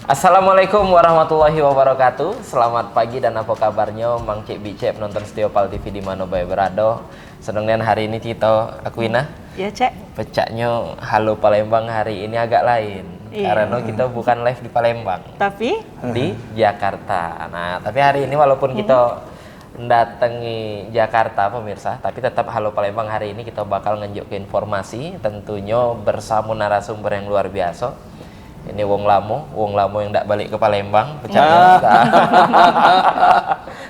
Assalamualaikum warahmatullahi wabarakatuh. Selamat pagi dan apa kabarnya Mang Cik Bicek penonton setia Pal TV di mana bae berado. Sedangkan hari ini kita Akuina. Ya Cek. Pecaknya Halo Palembang hari ini agak lain. Iya. Karena kita bukan live di Palembang, Tapi di Jakarta. Nah, tapi hari ini walaupun kita mendatangi Jakarta pemirsa, tapi tetap Halo Palembang hari ini kita bakal nunjuk ke informasi tentunya bersama narasumber yang luar biasa. Ini wong lamo yang tidak balik ke Palembang,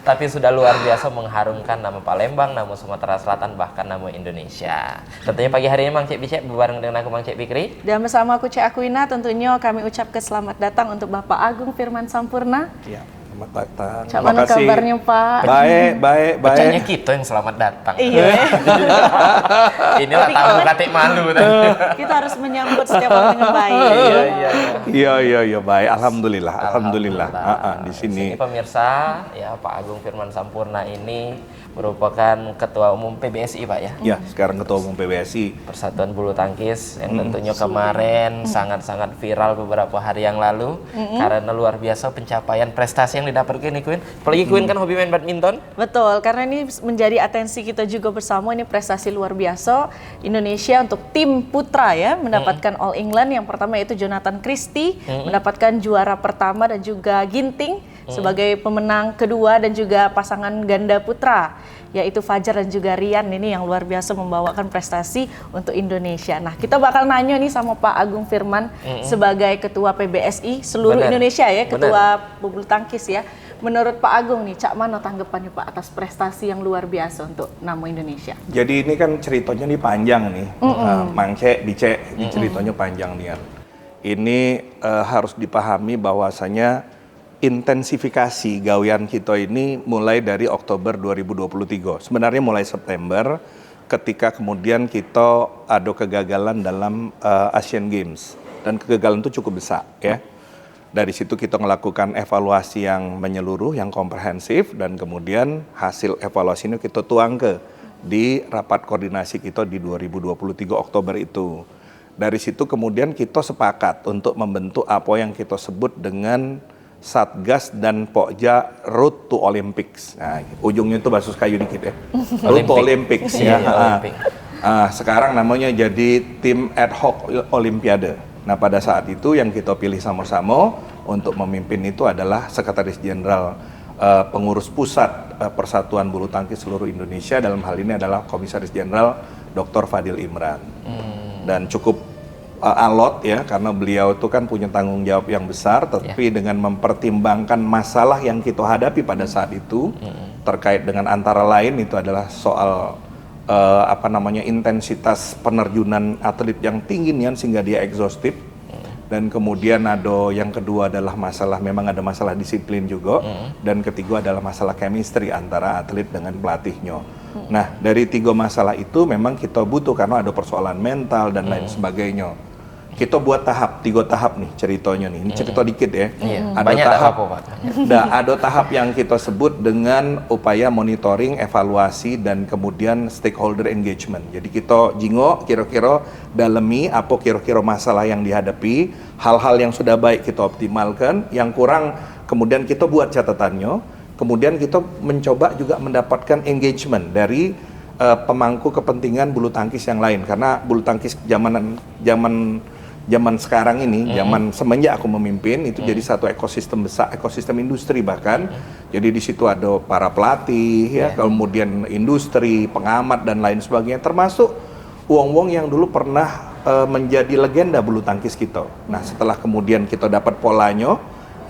tapi sudah luar biasa mengharumkan nama Palembang, nama Sumatera Selatan, bahkan nama Indonesia. Tentunya pagi hari ini Mang Cik Bicek bareng dengan aku Mang Cik Fikri. dan bersama aku Cek Akuina tentunya kami ucapkan selamat datang untuk Bapak Agung Firman Sampurna. Ya, selamat datang. Cak, mana kabarnya Pak? Baik. Pecahnya kita yang selamat datang. Iya. Inilah tamu katik malu tadi. Kita harus menyambut setiap orang dengan baik. Iya, baik. Alhamdulillah. Di sini. Pemirsa, ya Pak Agung Firman Sampurna ini merupakan Ketua Umum PBSI Pak ya. Ya, sekarang Ketua Umum PBSI. Persatuan Bulu Tangkis yang tentunya kemarin sangat-sangat viral beberapa hari yang lalu karena luar biasa pencapaian prestasi yang didapatkan nih Queen. Apalagi Queen kan hobi main badminton. Betul, karena ini menjadi atensi kita juga bersama. Ini prestasi luar biasa Indonesia untuk tim putra ya, mendapatkan All England. Yang pertama yaitu Jonathan Christie mendapatkan juara pertama dan juga Ginting sebagai pemenang kedua, dan juga pasangan ganda putra yaitu Fajar dan juga Rian ini yang luar biasa membawakan prestasi untuk Indonesia. Nah, kita bakal nanya nih sama Pak Agung Firman sebagai Ketua PBSI seluruh Indonesia ya, Ketua Bulu Tangkis ya. Menurut Pak Agung nih, Cak, mana tanggapannya Pak atas prestasi yang luar biasa untuk nama Indonesia? Jadi ini kan ceritanya nih panjang nih. Mang Cek Bicek, ini ceritanya panjang nih. Ini harus dipahami bahwasanya intensifikasi gawean kita ini mulai dari Oktober 2023. Sebenarnya mulai September ketika kemudian kita ada kegagalan dalam Asian Games, dan kegagalan itu cukup besar ya. Dari situ kita melakukan evaluasi yang menyeluruh, yang komprehensif, dan kemudian hasil evaluasi ini kita tuang ke di rapat koordinasi kita di 2023 Oktober itu. Dari situ kemudian kita sepakat untuk membentuk apa yang kita sebut dengan Satgas dan Pokja Road to Olympics. Nah, ujungnya itu basus kayu dikit ya. Road to Olympics ya. Sekarang namanya jadi tim ad hoc Olimpiade. Nah, pada saat itu yang kita pilih sama-sama untuk memimpin itu adalah Sekretaris Jenderal Pengurus Pusat Persatuan Bulu Tangkis seluruh Indonesia, dalam hal ini adalah Komisaris Jenderal Dr. Fadil Imran. Dan cukup alot ya, karena beliau itu kan punya tanggung jawab yang besar, tapi dengan mempertimbangkan masalah yang kita hadapi pada saat itu, terkait dengan antara lain itu adalah soal intensitas penerjunan atlet yang tinggi nih, sehingga dia ekshaustif. Dan kemudian ada yang kedua adalah memang ada masalah disiplin juga, dan ketiga adalah masalah chemistry antara atlet dengan pelatihnya. Nah, dari tiga masalah itu memang kita butuh, karena ada persoalan mental dan lain sebagainya. Kita buat tiga tahap nih ceritanya nih. Ini cerita dikit ya. Ada tahap yang kita sebut dengan upaya monitoring, evaluasi, dan kemudian stakeholder engagement. Jadi kita jingok kira-kira dalemi apa kira-kira masalah yang dihadapi, hal-hal yang sudah baik kita optimalkan, yang kurang kemudian kita buat catatannya. Kemudian kita mencoba juga mendapatkan engagement dari pemangku kepentingan bulu tangkis yang lain, karena bulu tangkis zaman sekarang ini, zaman semenjak aku memimpin itu jadi satu ekosistem besar, ekosistem industri bahkan. Jadi di situ ada para pelatih ya, kemudian industri, pengamat dan lain sebagainya, termasuk wong-wong yang dulu pernah menjadi legenda bulu tangkis kita. Nah, setelah kemudian kita dapat polanya,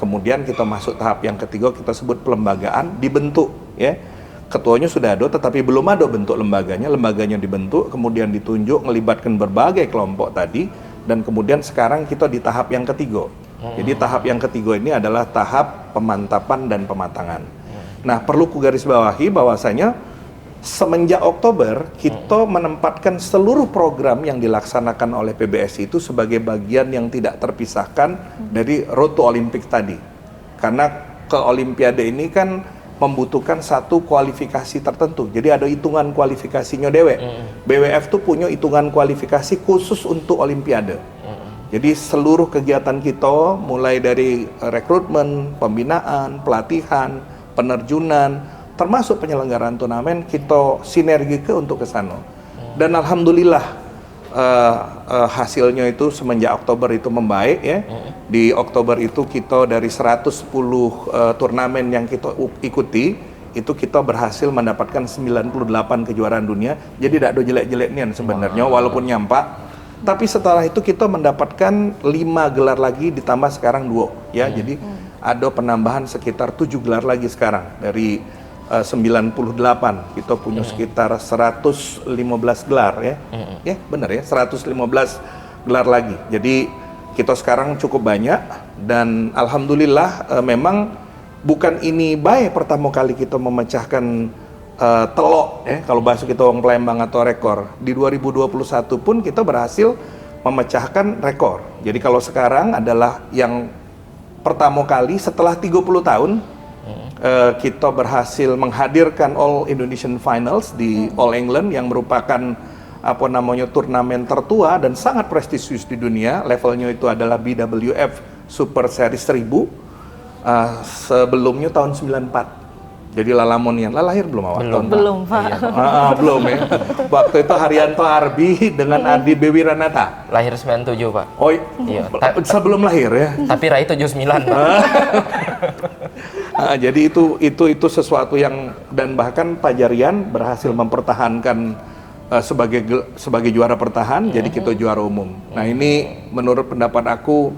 kemudian kita masuk tahap yang ketiga, kita sebut pelembagaan, dibentuk ya. Ketuanya sudah ada, tetapi belum ada bentuk lembaganya. Lembaganya dibentuk, kemudian ditunjuk, melibatkan berbagai kelompok tadi. Dan kemudian sekarang kita di tahap yang ketiga. Jadi tahap yang ketiga ini adalah tahap pemantapan dan pematangan. Nah, perlu kugarisbawahi bahwasanya semenjak Oktober kita menempatkan seluruh program yang dilaksanakan oleh PBSI itu sebagai bagian yang tidak terpisahkan dari Road to Olympics tadi. Karena ke Olimpiade ini kan membutuhkan satu kualifikasi tertentu. Jadi ada hitungan kualifikasinya dewek. BWF tuh punya hitungan kualifikasi khusus untuk Olimpiade. Jadi seluruh kegiatan kita mulai dari rekrutmen, pembinaan, pelatihan, penerjunan, termasuk penyelenggaraan turnamen kita sinergi untuk ke sana. Dan alhamdulillah hasilnya itu semenjak Oktober itu membaik ya. Di Oktober itu kita dari 110 turnamen yang kita ikuti, itu kita berhasil mendapatkan 98 kejuaraan dunia. Jadi tidak ada jelek-jeleknya sebenarnya walaupun nyampak. Tapi setelah itu kita mendapatkan 5 gelar lagi ditambah sekarang 2 ya. Jadi ada penambahan sekitar 7 gelar lagi sekarang dari 98. Kita punya sekitar 115 gelar ya. Ya, benar ya, 115 gelar lagi. Jadi kita sekarang cukup banyak dan alhamdulillah memang bukan ini baik pertama kali kita memecahkan telok ya, kalau bahasa kita orang Palembang atau rekor. Di 2021 pun kita berhasil memecahkan rekor. Jadi kalau sekarang adalah yang pertama kali setelah 30 tahun kita berhasil menghadirkan All Indonesian Finals di All England yang merupakan apa namanya turnamen tertua dan sangat prestisius di dunia. Levelnya itu adalah BWF Super Series 1000. Sebelumnya tahun 94. Jadi Lalamonian, lahir belum awak? Belum Pak. Belum ya. Waktu itu Haryanto Arbi dengan Adi Bewi Ranata. Lahir 97 Pak. Oh iya. Sebelum lahir ya. Tapi Rai 79 Pak. Jadi itu sesuatu yang, dan bahkan Pajarian berhasil mempertahankan sebagai juara pertahan, jadi kita juara umum. Nah ini menurut pendapat aku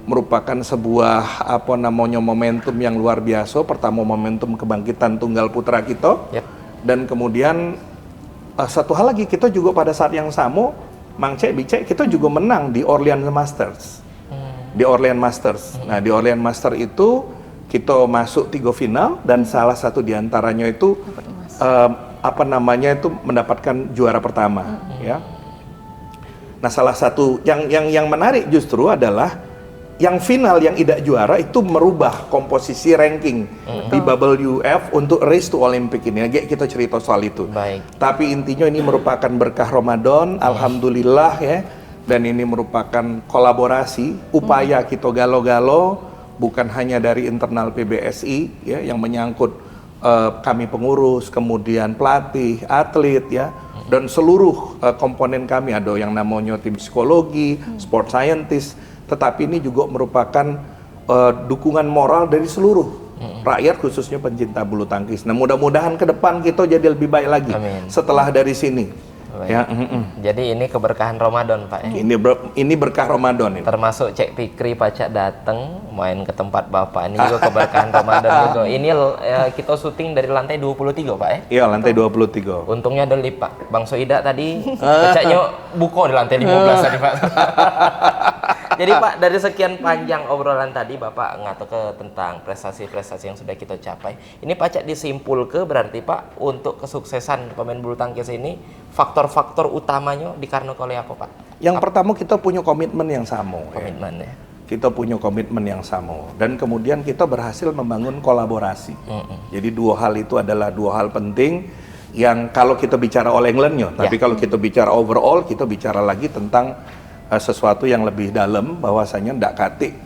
merupakan sebuah apa namanya momentum yang luar biasa. Pertama momentum kebangkitan tunggal putra kita, dan kemudian satu hal lagi, kita juga pada saat yang sama Mang Cek Bicek kita juga menang di Orleans Masters. Di Orleans Masters. Nah di Orleans Masters itu kita masuk 3 final dan salah satu diantaranya itu apa namanya itu mendapatkan juara pertama ya. Nah salah satu yang menarik justru adalah yang final yang tidak juara itu merubah komposisi ranking di WWF untuk race to Olympic ini. Kita cerita soal itu. Baik. Tapi intinya ini merupakan berkah Ramadan, alhamdulillah ya. Dan ini merupakan kolaborasi, upaya kita galo-galo, bukan hanya dari internal PBSI ya, yang menyangkut kami pengurus, kemudian pelatih, atlet ya, dan seluruh komponen kami. Ada yang namanya tim psikologi, sport scientist, tetapi ini juga merupakan dukungan moral dari seluruh rakyat, khususnya pencinta bulu tangkis. Nah mudah-mudahan ke depan kita jadi lebih baik lagi. Amin. Setelah dari sini. Ya, jadi ini keberkahan Ramadan Pak ya? Ini berkah Ramadan ini. Termasuk Cek Fikri Pacak datang main ke tempat Bapak, ini juga keberkahan Ramadan juga. Ini kita syuting dari lantai 23 Pak ya? Iya, lantai 23. Untungnya ada lift Pak. Bang Soida tadi pecahnya buko di lantai 15 tadi Pak. Jadi Pak, dari sekian panjang obrolan tadi Bapak ngatakan tentang prestasi-prestasi yang sudah kita capai. Ini Pacak disimpul ke berarti Pak, untuk kesuksesan pemain bulu tangkis ini faktor-faktor utamanya dikarenakan oleh apa Pak? Yang pertama kita punya komitmen yang sama. Komitmen ya. Kita punya komitmen yang sama dan kemudian kita berhasil membangun kolaborasi. Jadi dua hal itu adalah dua hal penting yang kalau kita bicara All England-nya, tapi kalau kita bicara overall, kita bicara lagi tentang sesuatu yang lebih dalam, bahwasanya ndak katik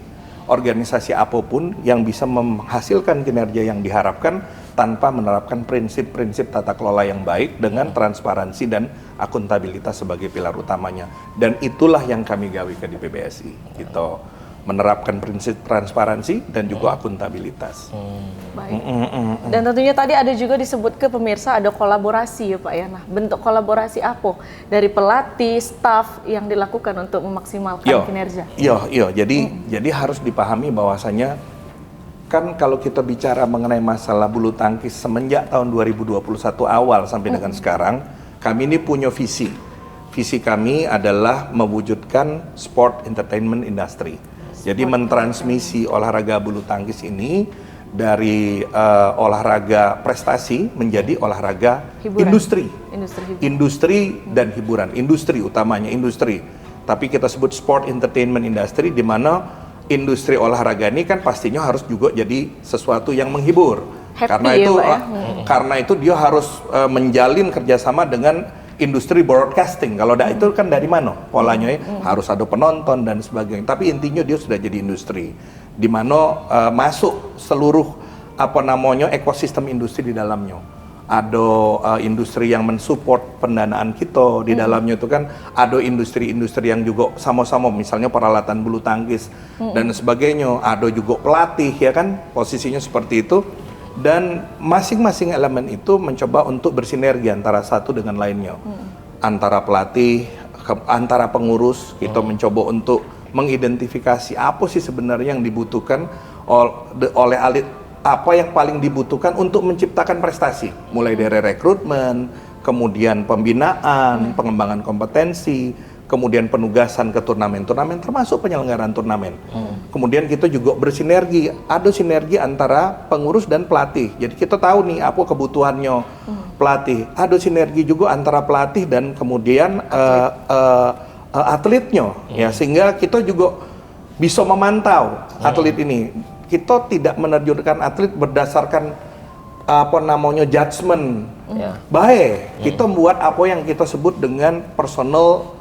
organisasi apapun yang bisa menghasilkan kinerja yang diharapkan tanpa menerapkan prinsip-prinsip tata kelola yang baik dengan transparansi dan akuntabilitas sebagai pilar utamanya. Dan itulah yang kami gawe ke di PBSI. Kita menerapkan prinsip transparansi dan juga akuntabilitas. Baik. Dan tentunya tadi ada juga disebut ke pemirsa ada kolaborasi ya Pak ya. Nah, bentuk kolaborasi apa dari pelatih, staf yang dilakukan untuk memaksimalkan kinerja? Iya. Jadi harus dipahami bahwasanya kan kalau kita bicara mengenai masalah bulu tangkis semenjak tahun 2021 awal sampai dengan sekarang, kami ini punya visi. Visi kami adalah mewujudkan sport entertainment industry. Jadi mentransmisi olahraga bulu tangkis ini dari olahraga prestasi menjadi olahraga industri. Industri dan hiburan. Industri utamanya, industri. Tapi kita sebut sport entertainment industry, di mana industri olahraga ini kan pastinya harus juga jadi sesuatu yang menghibur. Happy karena itu dia harus menjalin kerjasama dengan industri broadcasting. Kalau itu kan dari mana polanya ya? Harus ada penonton dan sebagainya. Tapi intinya dia sudah jadi industri di mana masuk seluruh ekosistem industri di dalamnya. Ada industri yang mensupport pendanaan kita di dalamnya itu kan, ada industri-industri yang juga sama-sama, misalnya peralatan bulu tangkis dan sebagainya, ada juga pelatih ya kan, posisinya seperti itu, dan masing-masing elemen itu mencoba untuk bersinergi antara satu dengan lainnya, antara pelatih, antara pengurus, kita mencoba untuk mengidentifikasi apa sih sebenarnya yang dibutuhkan oleh apa yang paling dibutuhkan untuk menciptakan prestasi, mulai dari rekrutmen, kemudian pembinaan, pengembangan kompetensi, kemudian penugasan ke turnamen-turnamen, termasuk penyelenggaraan turnamen. Kemudian kita juga bersinergi, ada sinergi antara pengurus dan pelatih. Jadi kita tahu nih apa kebutuhannya pelatih. Ada sinergi juga antara pelatih dan kemudian atletnya, ya, sehingga kita juga bisa memantau atlet ini. Kita tidak menerjunkan atlet berdasarkan judgement baik. Kita membuat apa yang kita sebut dengan personal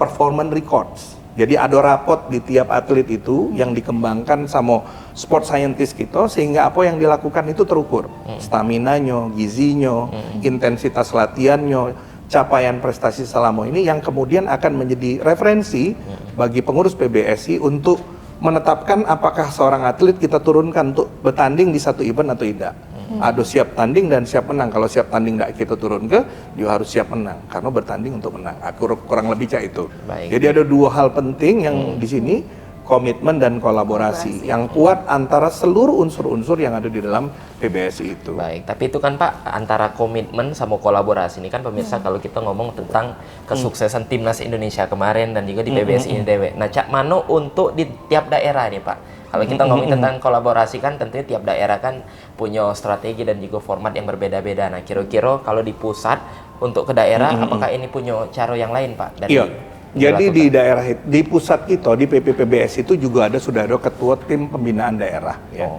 performance records. Jadi ada rapot di tiap atlet itu yang dikembangkan sama sport scientist kita, sehingga apa yang dilakukan itu terukur. Staminanya, gizinya, intensitas latihannya, capaian prestasi selama ini yang kemudian akan menjadi referensi bagi pengurus PBSI untuk menetapkan apakah seorang atlet kita turunkan untuk bertanding di satu event atau tidak. Ada siap tanding dan siap menang. Kalau siap tanding tidak kita turun dia harus siap menang karena bertanding untuk menang. Kurang lebih itu. Baik. Jadi ada dua hal penting yang di sini, komitmen dan kolaborasi yang kuat antara seluruh unsur-unsur yang ada di dalam PBSI itu. Baik, tapi itu kan Pak, antara komitmen sama kolaborasi ini kan pemirsa, kalau kita ngomong tentang kesuksesan timnas Indonesia kemarin dan juga di PBSI ini dewe. Nah, cak mano untuk di tiap daerah nih Pak. Kalau kita ngomongin tentang kolaborasi kan tentunya tiap daerah kan punya strategi dan juga format yang berbeda-beda. Nah, kira-kira kalau di pusat untuk ke daerah, apakah ini punya cara yang lain Pak? Iya. Jadi di daerah, di pusat kita, di PPPBS itu juga sudah ada ketua tim pembinaan daerah. Ya.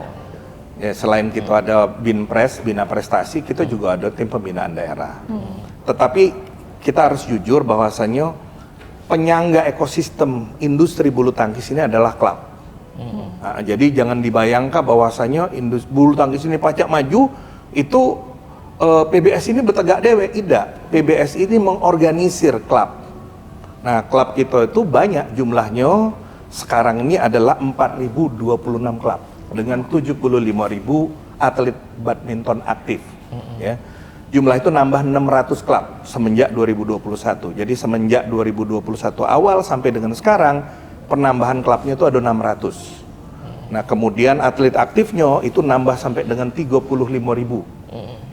Ya, selain kita ada Binpres, Bina Prestasi, kita juga ada tim pembinaan daerah. Tetapi kita harus jujur bahwasannya penyangga ekosistem industri bulu tangkis ini adalah klub. Nah, jadi jangan dibayangkan bahwasannya industri bulu tangkis ini pacak maju, itu PBS ini bertegak dewe. Tidak, PBS ini mengorganisir klub. Nah, klub kita itu banyak jumlahnya, sekarang ini adalah 4.026 klub dengan 75.000 atlet badminton aktif. Ya. Jumlah itu nambah 600 klub semenjak 2021. Jadi semenjak 2021 awal sampai dengan sekarang, penambahan klubnya itu ada 600. Nah, kemudian atlet aktifnya itu nambah sampai dengan 35.000.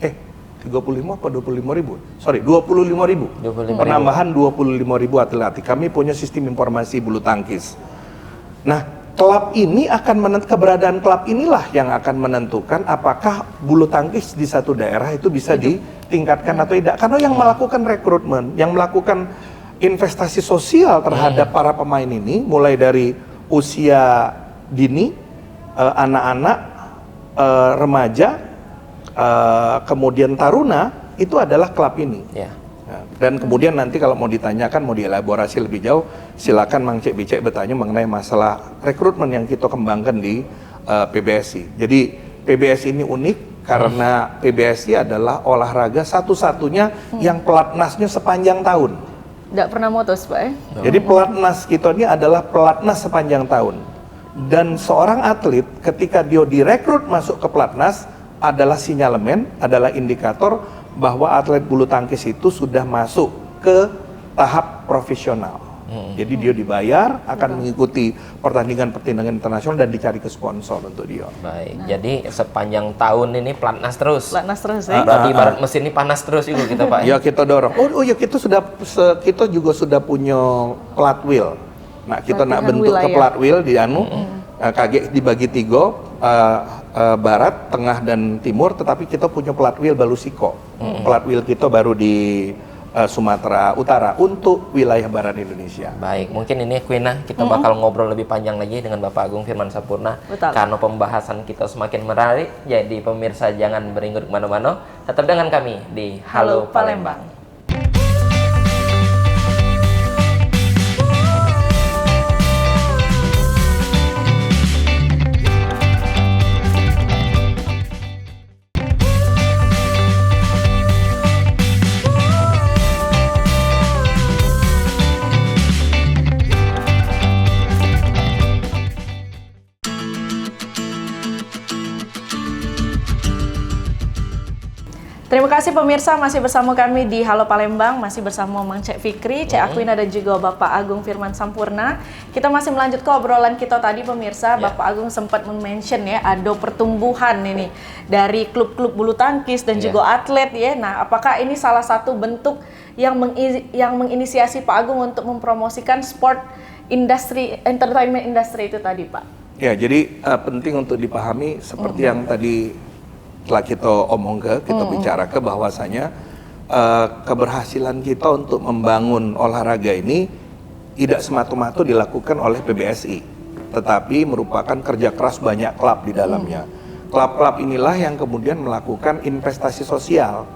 35 apa 25.000? Sorry, 25.000. Penambahan 25.000 atlet. Kami punya sistem informasi bulu tangkis. Nah, klub ini keberadaan klub inilah yang akan menentukan apakah bulu tangkis di satu daerah itu bisa ditingkatkan atau tidak. Karena yang melakukan rekrutmen, yang melakukan investasi sosial terhadap para pemain ini, mulai dari usia dini, anak-anak, remaja, kemudian taruna, itu adalah klub ini. Dan kemudian nanti kalau mau ditanyakan, mau dielaborasi lebih jauh, silakan Mang Cek Bicek bertanya mengenai masalah rekrutmen yang kita kembangkan di PBSI. Jadi PBSI ini unik karena PBSI adalah olahraga satu-satunya yang pelatnasnya sepanjang tahun. Tidak pernah motos Pak ya? Jadi pelatnas kita ini adalah pelatnas sepanjang tahun. Dan seorang atlet ketika dia direkrut masuk ke pelatnas adalah sinyalemen, adalah indikator bahwa atlet bulu tangkis itu sudah masuk ke tahap profesional. Jadi dia dibayar, akan mengikuti pertandingan-pertandingan internasional dan dicari ke sponsor untuk dia. Baik, jadi sepanjang tahun ini pelatnas terus. Pelatnas terus ya? Berarti ibarat mesin ini panas terus juga kita Pak. Ya kita dorong. Oh ya kita juga sudah punya plat wheel. Nah kita nak bentuk ke plat wheel di KG dibagi 3. Barat, tengah, dan timur, tetapi kita punya plat wheel Balusiko. Plat wheel kita baru di Sumatera Utara untuk wilayah barat Indonesia. Baik, mungkin ini Quina kita bakal ngobrol lebih panjang lagi dengan Bapak Agung Firman Sampurna. Betul. Karena pembahasan kita semakin menarik, jadi pemirsa jangan beringgut kemana-mana, tetap dengan kami di Halo Palembang. Terima kasih pemirsa, masih bersama kami di Halo Palembang, masih bersama Mang Cek Fikri, Cek Akwina dan juga Bapak Agung Firman Sampurna. Kita masih melanjut ke obrolan kita tadi pemirsa. Bapak Agung sempat men-mention ya, ada pertumbuhan ini dari klub-klub bulu tangkis dan juga atlet ya. Nah, apakah ini salah satu bentuk yang menginisiasi Pak Agung untuk mempromosikan sport industri, entertainment industry itu tadi, Pak? Ya, jadi penting untuk dipahami seperti yang tadi telah kita kita bicara ke bahwasanya keberhasilan kita untuk membangun olahraga ini tidak semata-mata dilakukan oleh PBSI, tetapi merupakan kerja keras banyak klub di dalamnya. Klub-klub inilah yang kemudian melakukan investasi sosial.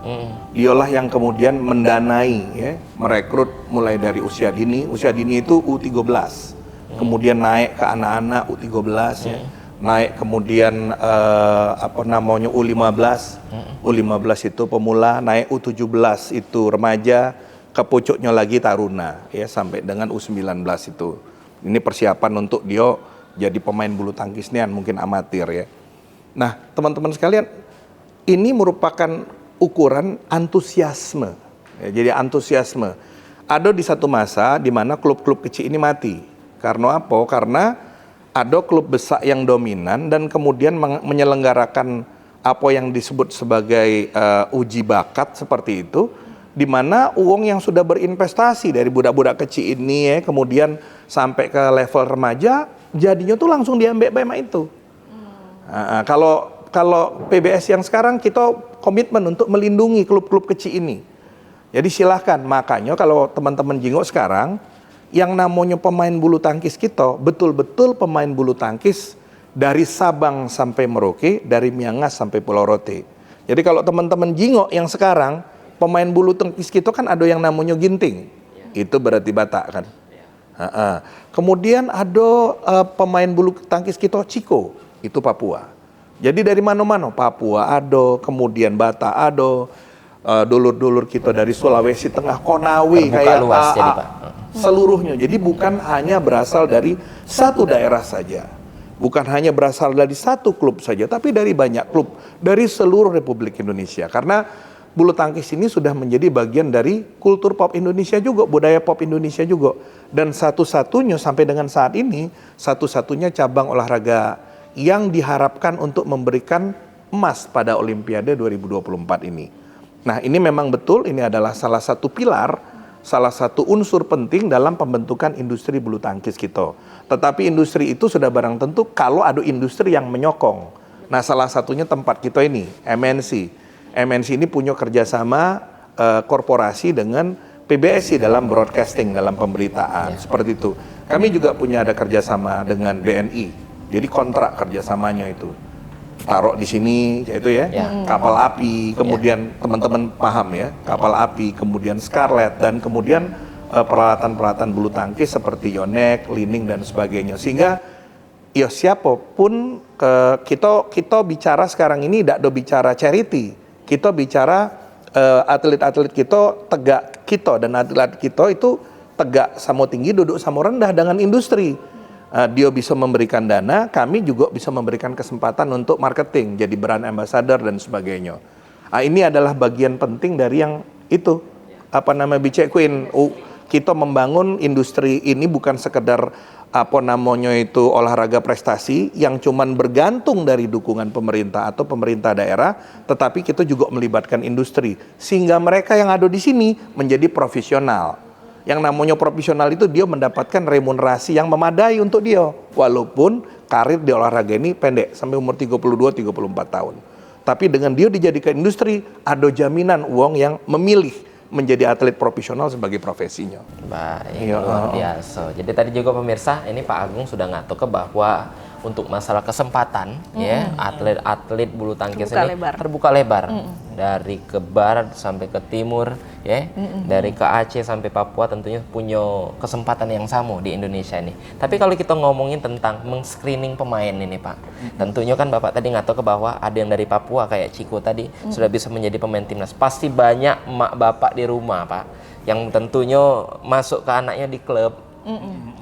Dialah yang kemudian mendanai, ya, merekrut mulai dari usia dini itu U13, kemudian naik ke anak-anak U13, ya, naik kemudian U15, U15 itu pemula, naik U17 itu remaja, ke pucuknya lagi taruna, ya, sampai dengan U19 itu. Ini persiapan untuk dia jadi pemain bulu tangkis nian, mungkin amatir, ya. Nah, teman-teman sekalian, ini merupakan ukuran antusiasme. Ya, jadi antusiasme. Ada di satu masa di mana klub-klub kecil ini mati. Karena apa? Karena ada klub besar yang dominan dan kemudian menyelenggarakan apa yang disebut sebagai uji bakat seperti itu, di mana uang yang sudah berinvestasi dari budak-budak kecil ini, ya, kemudian sampai ke level remaja, jadinya tuh langsung diambil BMA itu. Kalau PBS yang sekarang kita komitmen untuk melindungi klub-klub kecil ini. Jadi silahkan, makanya kalau teman-teman jingok sekarang, yang namanya pemain bulu tangkis kita, betul-betul pemain bulu tangkis dari Sabang sampai Merauke, dari Miangas sampai Pulau Rote. Jadi kalau teman-teman jingok yang sekarang, pemain bulu tangkis kita kan ada yang namanya ginting. Itu berarti Batak kan. Kemudian ada pemain bulu tangkis kita Ciko. Itu Papua. Jadi dari mana-mana, Papua ada, kemudian Batak ada, dulur-dulur kita dari Sulawesi Tengah, Konawe, kayak luas, jadi, Pak. Seluruhnya. Jadi bukan hanya berasal dari satu daerah saja, bukan hanya berasal dari satu klub saja, tapi dari banyak klub dari seluruh Republik Indonesia. Karena bulu tangkis ini sudah menjadi bagian dari kultur pop Indonesia juga, budaya pop Indonesia juga. Dan satu-satunya sampai dengan saat ini, satu-satunya cabang olahraga yang diharapkan untuk memberikan emas pada Olimpiade 2024 ini. Nah, ini memang betul, ini adalah salah satu pilar, salah satu unsur penting dalam pembentukan industri bulu tangkis kita. Tetapi industri itu sudah barang tentu kalau ada industri yang menyokong. Nah, salah satunya tempat kita ini, MNC. MNC ini punya kerjasama korporasi dengan PBSI dalam broadcasting, dalam pemberitaan, seperti itu. Kami juga punya ada kerjasama dengan BNI. Jadi kontrak kerjasamanya itu taruh di sini, yaitu ya, kapal api, kemudian teman-teman paham ya, kapal api, kemudian Scarlet, dan kemudian peralatan-peralatan bulu tangkis seperti yonek, lining dan sebagainya. Sehingga ya siapapun kita bicara sekarang ini tidak ada bicara charity, kita bicara atlet-atlet kita tegak kita dan atlet kita itu tegak sama tinggi, duduk sama rendah dengan industri. Dia bisa memberikan dana, kami juga bisa memberikan kesempatan untuk marketing, jadi brand ambassador dan sebagainya. Ini adalah bagian penting dari yang itu, Bicek Queen. Kita membangun industri ini bukan sekedar olahraga prestasi yang cuman bergantung dari dukungan pemerintah atau pemerintah daerah, tetapi kita juga melibatkan industri sehingga mereka yang ada di sini menjadi profesional. Yang namanya profesional itu dia mendapatkan remunerasi yang memadai untuk dia. Walaupun karir di olahraga ini pendek, sampai umur 32-34 tahun. Tapi dengan dia dijadikan industri, ada jaminan uang yang memilih menjadi atlet profesional sebagai profesinya. Baik, luar biasa. Jadi tadi juga pemirsa, ini Pak Agung sudah ngatur ke bahwa untuk masalah kesempatan, ya, atlet-atlet bulu tangkis ini terbuka lebar. Dari ke barat sampai ke timur, ya, dari ke Aceh sampai Papua tentunya punya kesempatan yang sama di Indonesia ini. Tapi kalau kita ngomongin tentang meng-screening pemain ini, Pak, tentunya kan Bapak tadi ngatur ke bahwa ada yang dari Papua kayak Ciko tadi sudah bisa menjadi pemain timnas. Pasti banyak emak bapak di rumah, Pak, yang tentunya masuk ke anaknya di klub,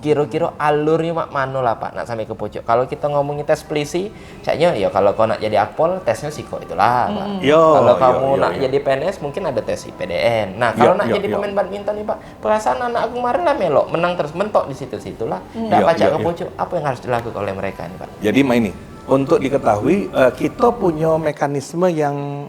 Kira-kira alurnya mak mano lah Pak, nak sampai ke pojok. Kalau kita ngomongin tes polisi, kayaknya ya kalau kau nak jadi akpol, tesnya psiko itulah Pak. Kalau kamu nak jadi PNS, mungkin ada tes IPDN. Nah, kalau nak jadi pemain badminton nih Pak, perasaan anak aku kemarin lah melok, menang terus mentok di situ-situ lah. Nggak pacak ke pojok, apa yang harus dilakukan oleh mereka nih Pak? Jadi ini, untuk diketahui, kita punya mekanisme yang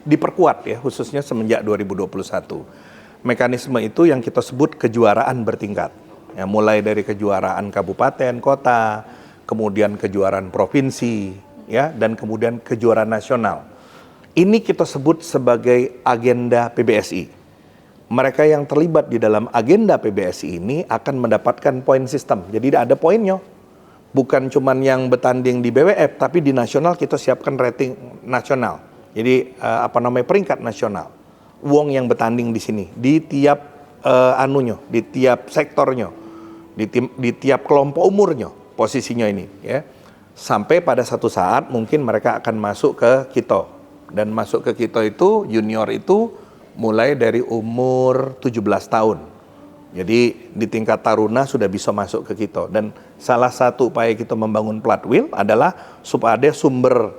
diperkuat ya, khususnya semenjak 2021. Mekanisme itu yang kita sebut kejuaraan bertingkat. Ya, mulai dari kejuaraan kabupaten, kota, kemudian kejuaraan provinsi, ya, dan kemudian kejuaraan nasional. Ini kita sebut sebagai agenda PBSI. Mereka yang terlibat di dalam agenda PBSI ini akan mendapatkan poin sistem. Jadi ada poinnya. Bukan cuman yang bertanding di BWF, tapi di nasional kita siapkan rating nasional. Jadi peringkat nasional. Wong yang bertanding di sini di tiap di tiap sektornya. Di tiap kelompok umurnya posisinya ini ya, sampai pada satu saat mungkin mereka akan masuk ke Kito, dan masuk ke Kito itu junior itu mulai dari umur 17 tahun. Jadi di tingkat taruna sudah bisa masuk ke Kito, dan salah satu upaya kita membangun Platwheel adalah supaya ada sumber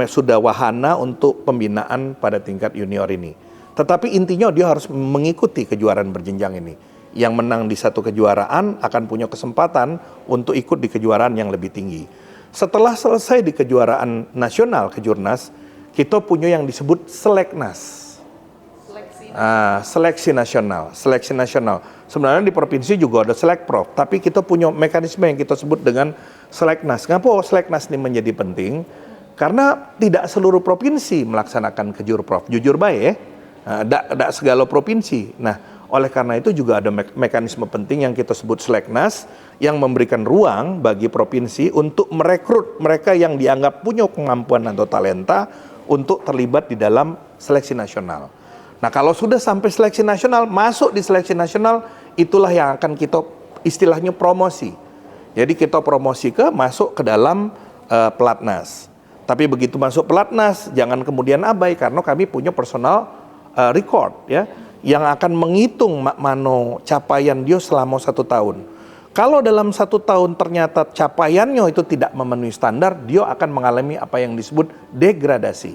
sudah wahana untuk pembinaan pada tingkat junior ini. Tetapi intinya dia harus mengikuti kejuaraan berjenjang ini. Yang menang di satu kejuaraan akan punya kesempatan untuk ikut di kejuaraan yang lebih tinggi. Setelah selesai di kejuaraan nasional, kejurnas, kita punya yang disebut seleknas. Seleksi nasional. Sebenarnya di provinsi juga ada selekprov, tapi kita punya mekanisme yang kita sebut dengan seleknas. Kenapa seleknas ini menjadi penting? Karena tidak seluruh provinsi melaksanakan kejurprov. Jujur baik ya, tidak segala provinsi. Nah, oleh karena itu juga ada mekanisme penting yang kita sebut seleknas yang memberikan ruang bagi provinsi untuk merekrut mereka yang dianggap punya kemampuan atau talenta untuk terlibat di dalam seleksi nasional. Nah, kalau sudah sampai seleksi nasional, masuk di seleksi nasional, itulah yang akan kita istilahnya promosi. Jadi kita promosi masuk ke dalam pelatnas. Tapi begitu masuk pelatnas, jangan kemudian abai karena kami punya personal record ya, yang akan menghitung mano capaian dia selama 1 tahun. Kalau dalam 1 tahun ternyata capaiannya itu tidak memenuhi standar, dia akan mengalami apa yang disebut degradasi.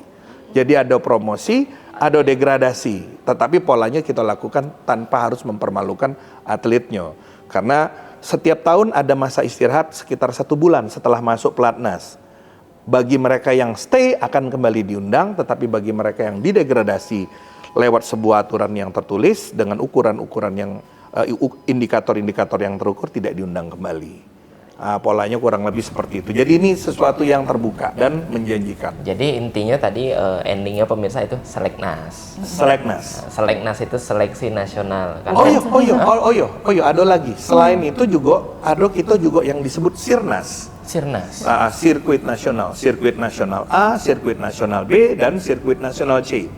Jadi ada promosi, ada degradasi. Tetapi polanya kita lakukan tanpa harus mempermalukan atletnya. Karena setiap tahun ada masa istirahat sekitar 1 bulan setelah masuk pelatnas. Bagi mereka yang stay akan kembali diundang, tetapi bagi mereka yang didegradasi lewat sebuah aturan yang tertulis dengan ukuran-ukuran yang indikator-indikator yang terukur tidak diundang kembali. Polanya kurang lebih seperti itu. Jadi ini sesuatu yang terbuka dan menjanjikan. Jadi intinya tadi endingnya pemirsa itu seleknas. Seleknas itu seleksi nasional. Kan? Oh iya, ada lagi. Selain itu juga ada kita juga yang disebut Sirnas. Sirkuit nasional A, sirkuit nasional B, dan sirkuit nasional C.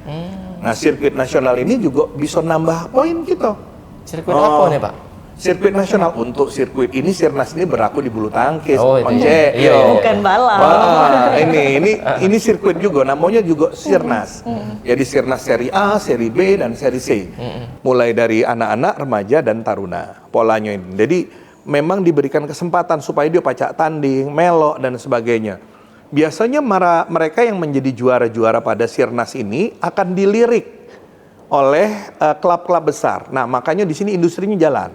Nah, sirkuit nasional ini juga bisa nambah poin kita. Sirkuit apa nih Pak? Sirkuit nasional. Untuk sirkuit ini, Sirnas ini berlaku di bulu tangkis, bukan balap. Ini sirkuit juga, namanya juga Sirnas. Jadi Sirnas seri A, seri B, dan seri C. Mulai dari anak-anak, remaja, dan taruna. Polanya ini. Jadi memang diberikan kesempatan supaya dia pacak tanding, melok, dan sebagainya. Biasanya mereka yang menjadi juara-juara pada Sirnas ini akan dilirik oleh klub-klub besar. Nah, makanya di sini industrinya jalan.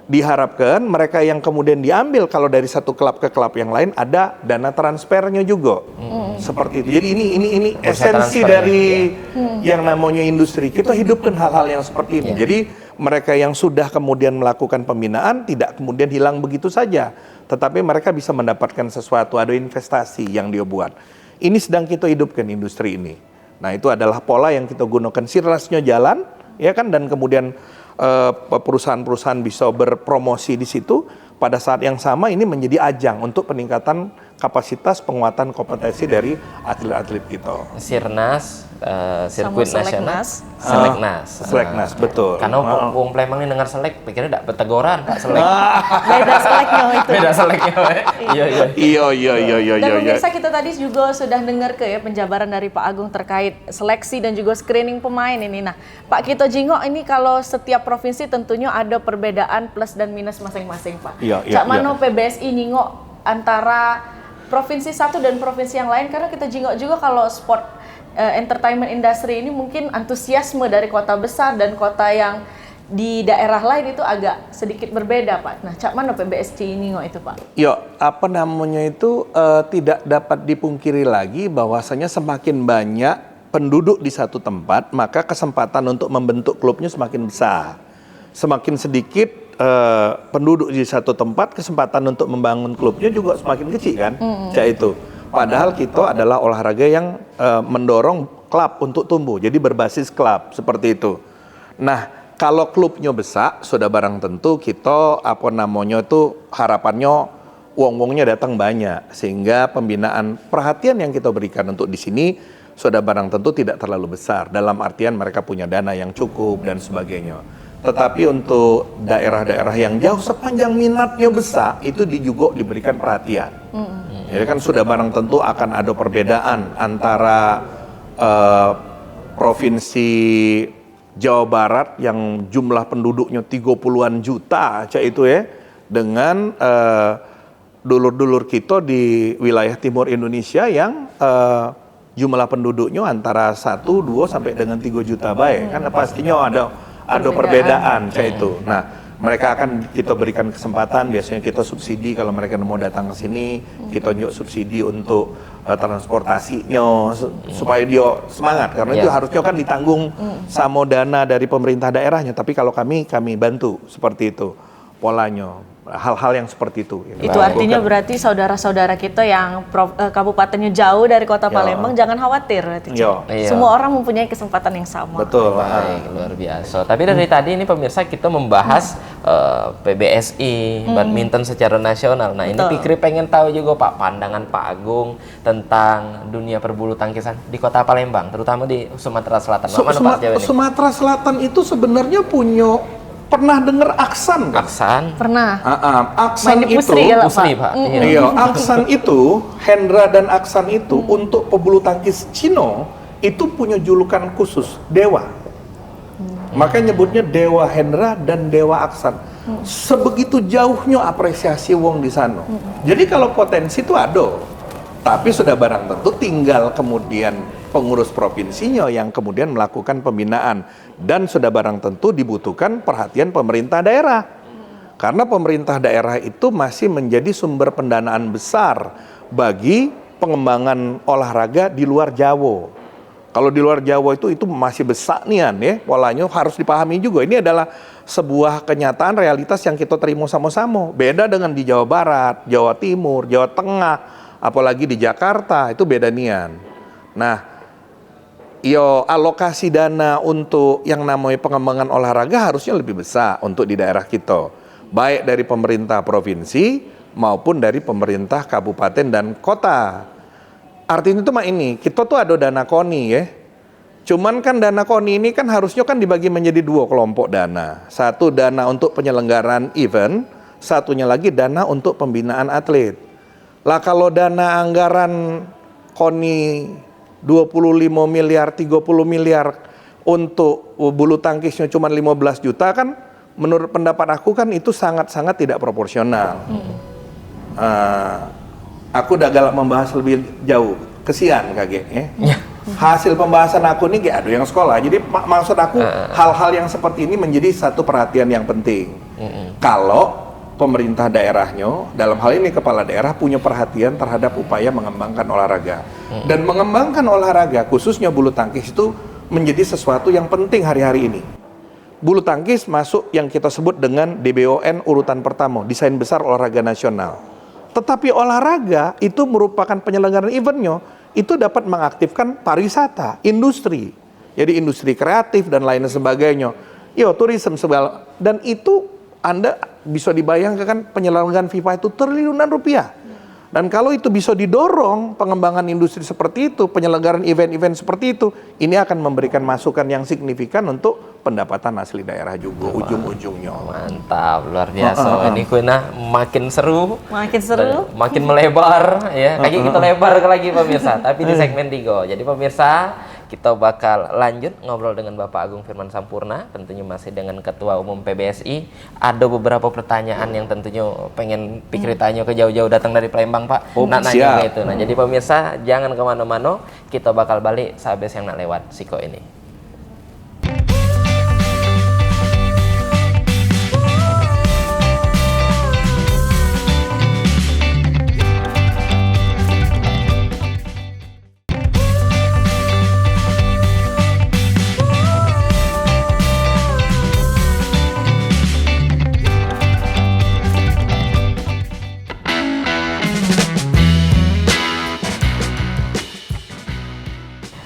Diharapkan mereka yang kemudian diambil kalau dari satu klub ke klub yang lain ada dana transfernya juga. Seperti itu. Jadi ini esensi dari yang namanya industri. Kita hidupkan hal-hal yang seperti ini. Jadi mereka yang sudah kemudian melakukan pembinaan tidak kemudian hilang begitu saja. Tetapi mereka bisa mendapatkan sesuatu, ada investasi yang dia buat. Ini sedang kita hidupkan industri ini. Nah, itu adalah pola yang kita gunakan. Sirnasnya jalan, ya kan, dan kemudian perusahaan-perusahaan bisa berpromosi di situ. Pada saat yang sama ini menjadi ajang untuk peningkatan kapasitas penguatan kompetensi dari atlet-atlet kita. Sirnas sirkuit Sama nasional. Seleknas. Seleknas, betul. Karena wong Palembang ini dengar selek, pikirnya tidak berteguran, Pak selek. Beda seleknya itu. Beda seleknya, Pak. Iya. Iya. Dan pemirsa kita tadi juga sudah dengar penjabaran dari Pak Agung terkait seleksi dan juga screening pemain ini. Nah, Pak Kito Jingo, ini kalau setiap provinsi tentunya ada perbedaan plus dan minus masing-masing, Pak. Iya. Cak mano PBSI nyingok antara provinsi satu dan provinsi yang lain, karena kita jingok juga kalau sport entertainment industry ini mungkin antusiasme dari kota besar dan kota yang di daerah lain itu agak sedikit berbeda, Pak. Nah, cak mana PBSI ini itu, Pak? Ya, apa namanya itu tidak dapat dipungkiri lagi bahwasanya semakin banyak penduduk di satu tempat, maka kesempatan untuk membentuk klubnya semakin besar. Semakin sedikit penduduk di satu tempat, kesempatan untuk membangun klubnya juga semakin kecil kan, cak itu. Padahal kita adalah olahraga yang mendorong klub untuk tumbuh, jadi berbasis klub seperti itu. Nah, kalau klubnya besar, sudah barang tentu kita harapannya wong-wongnya datang banyak, sehingga pembinaan perhatian yang kita berikan untuk di sini sudah barang tentu tidak terlalu besar. Dalam artian mereka punya dana yang cukup dan sebagainya. Tetapi untuk daerah-daerah yang jauh sepanjang minatnya besar, itu juga diberikan perhatian. Jadi kan sudah barang tentu akan ada perbedaan antara provinsi Jawa Barat yang jumlah penduduknya 30-an juta, cak itu ya, dengan dulur-dulur kita di wilayah timur Indonesia yang jumlah penduduknya antara 1, 2 sampai dengan 3 juta baik. Kan pastinya ada perbedaan cak itu. Nah, mereka akan kita berikan kesempatan, biasanya kita subsidi kalau mereka mau datang ke sini, kita juga subsidi untuk transportasinya supaya dia semangat, karena itu harusnya kan ditanggung sama dana dari pemerintah daerahnya, tapi kalau kami bantu seperti itu polanya. Hal-hal yang seperti itu. Itu artinya berarti saudara-saudara kita yang kabupatennya jauh dari kota Palembang jangan khawatir. Semua orang mempunyai kesempatan yang sama. Betul. Baik, luar biasa. Tapi dari tadi ini pemirsa kita membahas PBSI, badminton secara nasional. Nah, ini Fikri pengen tahu juga Pak, pandangan Pak Agung tentang dunia perbulu tangkisan di kota Palembang, terutama di Sumatera Selatan. Sumatera Selatan itu sebenarnya pernah dengar Aksan kan? Aksan? Pernah. Aksan itu, Pak. Iya, Aksan itu, Hendra dan Aksan itu untuk pebulu tangkis Cino itu punya julukan khusus, Dewa. Makanya nyebutnya Dewa Hendra dan Dewa Aksan. Sebegitu jauhnya apresiasi wong di sana. Jadi kalau potensi itu ada, tapi sudah barang tentu tinggal kemudian pengurus provinsinya yang kemudian melakukan pembinaan, dan sudah barang tentu dibutuhkan perhatian pemerintah daerah, karena pemerintah daerah itu masih menjadi sumber pendanaan besar bagi pengembangan olahraga di luar Jawa. Kalau di luar Jawa itu masih besar nian ya, polanya harus dipahami juga. Ini adalah sebuah kenyataan realitas yang kita terima sama-sama. Beda dengan di Jawa Barat, Jawa Timur, Jawa Tengah, apalagi di Jakarta, itu beda nian. Nah, alokasi dana untuk yang namanya pengembangan olahraga harusnya lebih besar untuk di daerah kita, baik dari pemerintah provinsi maupun dari pemerintah kabupaten dan kota. Artinya itu ini, kita tuh ada dana KONI ya. Cuman kan dana KONI ini kan harusnya kan dibagi menjadi 2 kelompok dana. Satu dana untuk penyelenggaraan event, satunya lagi dana untuk pembinaan atlet. Lah kalau dana anggaran KONI 25 miliar, 30 miliar untuk bulu tangkisnya cuma 15 juta kan, menurut pendapat aku kan itu sangat-sangat tidak proporsional. Aku udah galak membahas lebih jauh, kesian kakek ya. Hasil pembahasan aku ini gak ada yang sekolah, jadi maksud aku hal-hal yang seperti ini menjadi satu perhatian yang penting. Kalau pemerintah daerahnya, dalam hal ini kepala daerah, punya perhatian terhadap upaya mengembangkan olahraga. Dan mengembangkan olahraga, khususnya bulu tangkis itu menjadi sesuatu yang penting hari-hari ini. Bulu tangkis masuk yang kita sebut dengan DBON urutan pertama, desain besar olahraga nasional. Tetapi olahraga itu merupakan penyelenggaraan eventnya, itu dapat mengaktifkan pariwisata, industri. Jadi industri kreatif dan lain sebagainya. Tourism segala. Dan itu Anda bisa dibayangkan penyelenggaraan FIFA itu triliunan rupiah. Dan kalau itu bisa didorong pengembangan industri seperti itu, penyelenggaraan event-event seperti itu, ini akan memberikan masukan yang signifikan untuk pendapatan asli daerah juga ujung-ujungnya. Mantap, luar biasa. Ini Kuina makin seru, makin melebar ya. Kayaknya kita lebar lagi pemirsa, tapi di segmen 3. Jadi pemirsa, kita bakal lanjut ngobrol dengan Bapak Agung Firman Sampurna, tentunya masih dengan Ketua Umum PBSI. Ada beberapa pertanyaan yang tentunya pengen Pikri tanya ke jauh-jauh datang dari Palembang, Pak. Nak nanya itu. Nah, jadi pemirsa jangan kemana-mana, kita bakal balik sehabis yang nak lewat Siko ini.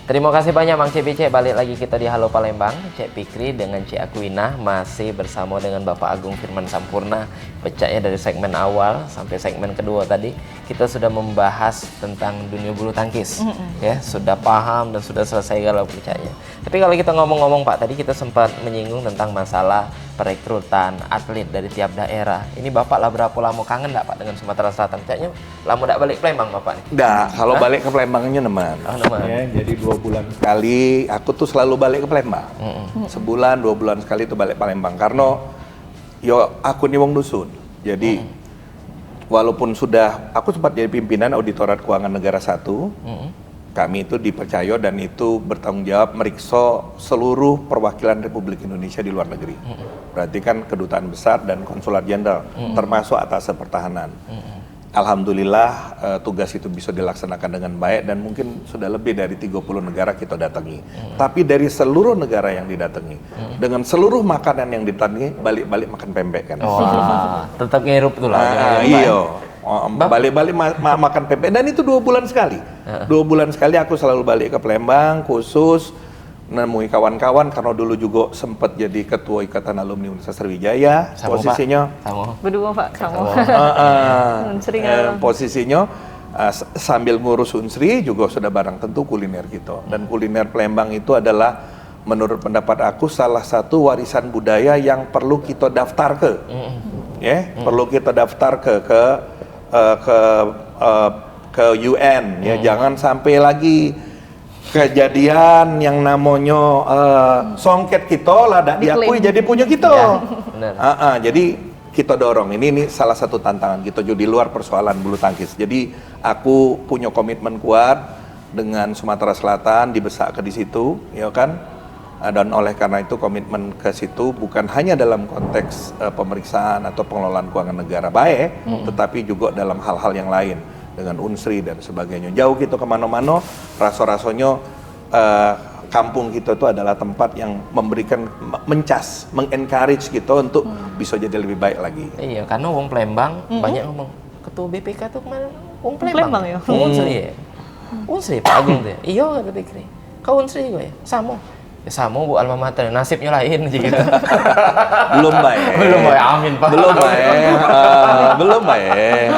Terima kasih banyak Bang Cek, balik lagi kita di Halo Palembang. Cek Pikri dengan Cek Akuinah masih bersama dengan Bapak Agung Firman Sampurna. Pecahnya dari segmen awal sampai segmen kedua tadi kita sudah membahas tentang dunia bulu tangkis. Ya, sudah paham dan sudah selesai kalau pecahnya. Tapi kalau kita ngomong-ngomong Pak, tadi kita sempat menyinggung tentang masalah perekrutan atlet dari tiap daerah. Ini Bapak lah berapa lama kangen enggak Pak dengan Sumatera Selatan? Kayaknya lama enggak balik Palembang Bapak nih? Enggak, kalau balik ke Palembangnya neman. Ya, jadi 2 bulan sekali, aku tuh selalu balik ke Palembang. Sebulan, 2 bulan sekali tuh balik Palembang. Karena yo aku nih wong dusun. Jadi walaupun sudah, aku sempat jadi pimpinan Auditorat Keuangan Negara 1. Kami itu dipercaya dan itu bertanggung jawab meriksa seluruh perwakilan Republik Indonesia di luar negeri. Berarti kan kedutaan besar dan konsulat jenderal, termasuk atas pertahanan. Alhamdulillah tugas itu bisa dilaksanakan dengan baik dan mungkin sudah lebih dari 30 negara kita datangi. Tapi dari seluruh negara yang didatangi, dengan seluruh makanan yang didatangi, balik-balik makan pempek kan. Wah, tetap ngirup tuh lah. Iya. Balik-balik makan pempek dan itu 2 bulan sekali. 2 bulan sekali aku selalu balik ke Palembang khusus nemui kawan-kawan karena dulu juga sempat jadi ketua Ikatan Alumni Universitas Sriwijaya. Sama, posisinya Pak. Sama. Berdua Pak, sama. Posisinya sambil ngurus Unsri juga sudah barang tentu kuliner kita. Dan kuliner Palembang itu adalah menurut pendapat aku salah satu warisan budaya yang perlu kita daftar perlu kita daftar ke UN ya. Jangan sampai lagi kejadian yang namanya songket kita lah dak diakui jadi punya kita. Ya, jadi kita dorong ini salah satu tantangan kita juga di luar persoalan bulu tangkis. Jadi aku punya komitmen kuat dengan Sumatera Selatan dibesak ke di situ, ya kan? Dan oleh karena itu komitmen ke situ bukan hanya dalam konteks pemeriksaan atau pengelolaan keuangan negara baik, tetapi juga dalam hal-hal yang lain dengan Unsri dan sebagainya. Jauh kita kemana-mana, rasa-rasanya kampung kita itu adalah tempat yang memberikan, mengencourage kita untuk bisa jadi lebih baik lagi. Iya, karena wong Palembang banyak ngomong ketua BPK tuh kemarin wong Palembang ya. Unsri ya. Unsri Pak Agung tuh. Iya kata Pikri. Kau Unsri gue ya? Sama. Ya sama Bu alma mater, nasibnya lain gitu. Belum baik. Belum baik, amin Pak. Belum baik. Belum baik.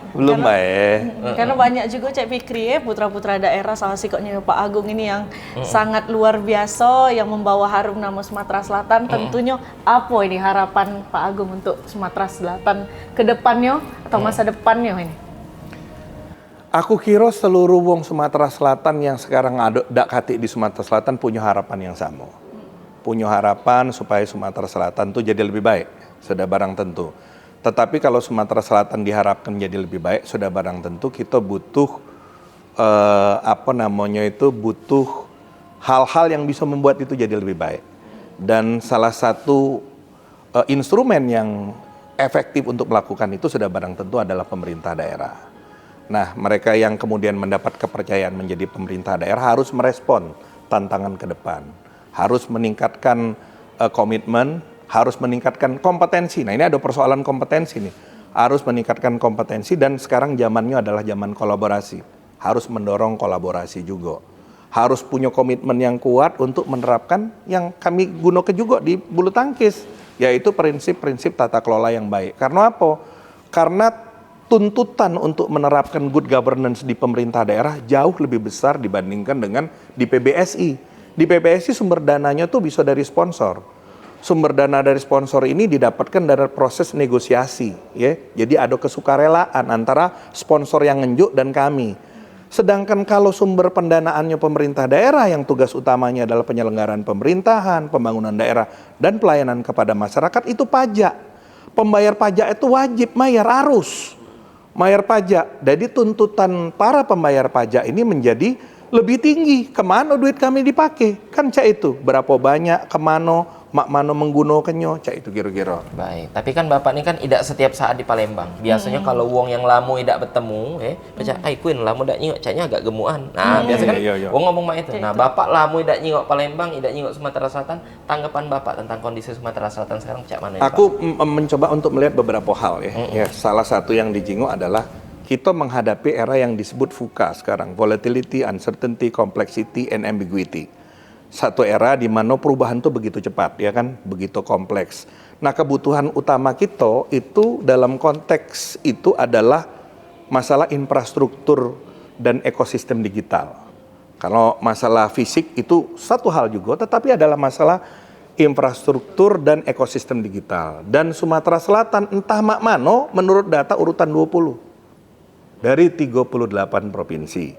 Belum baik. Karena banyak juga Cek Fikri ya, putra-putra daerah salah sikoknya Pak Agung ini yang sangat luar biasa, yang membawa harum nama Sumatera Selatan. Tentunya apa ini harapan Pak Agung untuk Sumatera Selatan ke depannya atau masa depannya ini? Aku kira seluruh wong Sumatera Selatan yang sekarang ada kati di Sumatera Selatan punya harapan yang sama. Punya harapan supaya Sumatera Selatan itu jadi lebih baik, sudah barang tentu. Tetapi kalau Sumatera Selatan diharapkan jadi lebih baik, sudah barang tentu kita butuh butuh hal-hal yang bisa membuat itu jadi lebih baik. Dan salah satu instrumen yang efektif untuk melakukan itu sudah barang tentu adalah pemerintah daerah. Nah, mereka yang kemudian mendapat kepercayaan menjadi pemerintah daerah harus merespon tantangan ke depan. Harus meningkatkan komitmen, harus meningkatkan kompetensi. Nah, ini ada persoalan kompetensi nih. Harus meningkatkan kompetensi dan sekarang zamannya adalah zaman kolaborasi. Harus mendorong kolaborasi juga. Harus punya komitmen yang kuat untuk menerapkan yang kami gunakan juga di bulu tangkis, yaitu prinsip-prinsip tata kelola yang baik. Karena apa? Karena tuntutan untuk menerapkan good governance di pemerintah daerah jauh lebih besar dibandingkan dengan di PBSI. Di PBSI sumber dananya tuh bisa dari sponsor. Sumber dana dari sponsor ini didapatkan dari proses negosiasi, ya. Jadi ada kesukarelaan antara sponsor yang ngenjuk dan kami. Sedangkan kalau sumber pendanaannya pemerintah daerah yang tugas utamanya adalah penyelenggaraan pemerintahan, pembangunan daerah, dan pelayanan kepada masyarakat, itu pajak. Pembayar pajak itu wajib harus bayar pajak. Jadi tuntutan para pembayar pajak ini menjadi lebih tinggi. Kemana duit kami dipakai? Kan cak itu. Berapa banyak, kemana, mak mano menggunakannya, cak itu kira-kira. Baik, tapi kan Bapak ini kan tidak setiap saat di Palembang. Biasanya kalau wong yang lama tidak bertemu, baca, kuin lama tidak nyingok, caknya agak gemuan. Nah, biasanya kan wong ngomong mak itu. Nah, Bapak lama tidak nyingok Palembang, tidak nyingok Sumatera Selatan. Tanggapan Bapak tentang kondisi Sumatera Selatan sekarang cak mana? Aku mencoba untuk melihat beberapa hal ya. Salah satu yang dijingok adalah kita menghadapi era yang disebut VUCA sekarang, volatility, uncertainty, complexity, and ambiguity. Satu era di mana perubahan itu begitu cepat, ya kan, begitu kompleks. Nah, kebutuhan utama kita itu dalam konteks itu adalah masalah infrastruktur dan ekosistem digital. Kalau masalah fisik itu satu hal juga, tetapi adalah masalah infrastruktur dan ekosistem digital. Dan Sumatera Selatan entah mak mano menurut data urutan 20 dari 38 provinsi.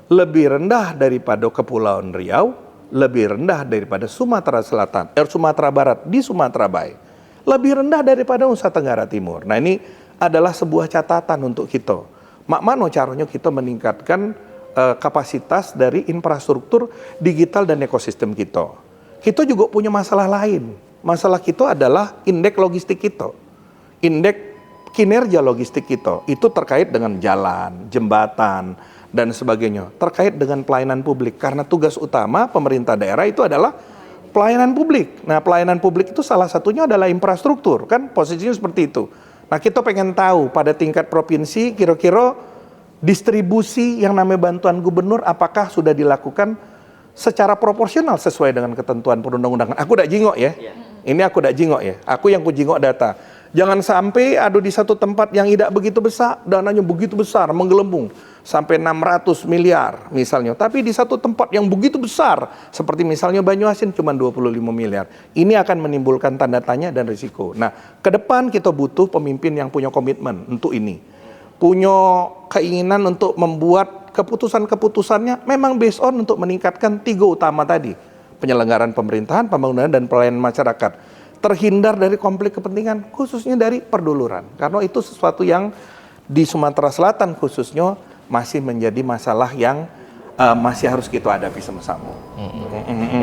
Lebih rendah daripada Kepulauan Riau, lebih rendah daripada Sumatera Selatan, Sumatera Barat di Sumatera Barat, lebih rendah daripada Nusa Tenggara Timur. Nah, ini adalah sebuah catatan untuk kita. Mak mano caranya kita meningkatkan kapasitas dari infrastruktur digital dan ekosistem kita. Kita juga punya masalah lain. Masalah kita adalah indeks logistik kita. Indeks kinerja logistik kita itu terkait dengan jalan, jembatan, dan sebagainya, terkait dengan pelayanan publik. Karena tugas utama pemerintah daerah itu adalah pelayanan publik. Nah, pelayanan publik itu salah satunya adalah infrastruktur, kan posisinya seperti itu. Nah, kita pengen tahu pada tingkat provinsi kira-kira distribusi yang namanya bantuan gubernur apakah sudah dilakukan secara proporsional sesuai dengan ketentuan perundang-undangan. Aku udah jingok ya. Ini aku udah jingok ya. Aku yang ku jingok data. Jangan sampai ada di satu tempat yang tidak begitu besar, dananya begitu besar, menggelembung sampai 600 miliar misalnya. Tapi di satu tempat yang begitu besar, seperti misalnya Banyuasin cuma 25 miliar. Ini akan menimbulkan tanda tanya dan risiko. Nah, ke depan kita butuh pemimpin yang punya komitmen untuk ini. Punya keinginan untuk membuat keputusan-keputusannya memang based on untuk meningkatkan 3 utama tadi. Penyelenggaraan pemerintahan, pembangunan, dan pelayanan masyarakat. Terhindar dari konflik kepentingan, khususnya dari perduluran. Karena itu sesuatu yang di Sumatera Selatan khususnya masih menjadi masalah yang masih harus kita hadapi sama-sama.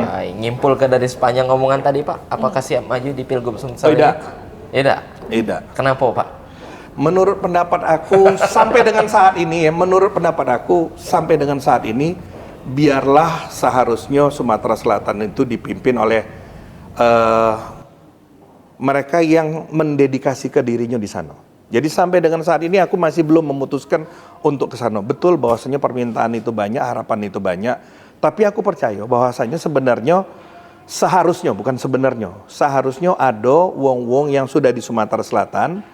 Baik, nyimpul ke dari sepanjang ngomongan tadi Pak, apakah siap maju di Pilgub Sumsel? Tidak. Tidak. Kenapa Pak? Menurut pendapat aku sampai dengan saat ini biarlah seharusnya Sumatera Selatan itu dipimpin oleh mereka yang mendedikasikan dirinya di sana. Jadi sampai dengan saat ini aku masih belum memutuskan untuk ke sana. Betul bahwasanya permintaan itu banyak, harapan itu banyak, tapi aku percaya bahwasanya sebenarnya seharusnya ada wong-wong yang sudah di Sumatera Selatan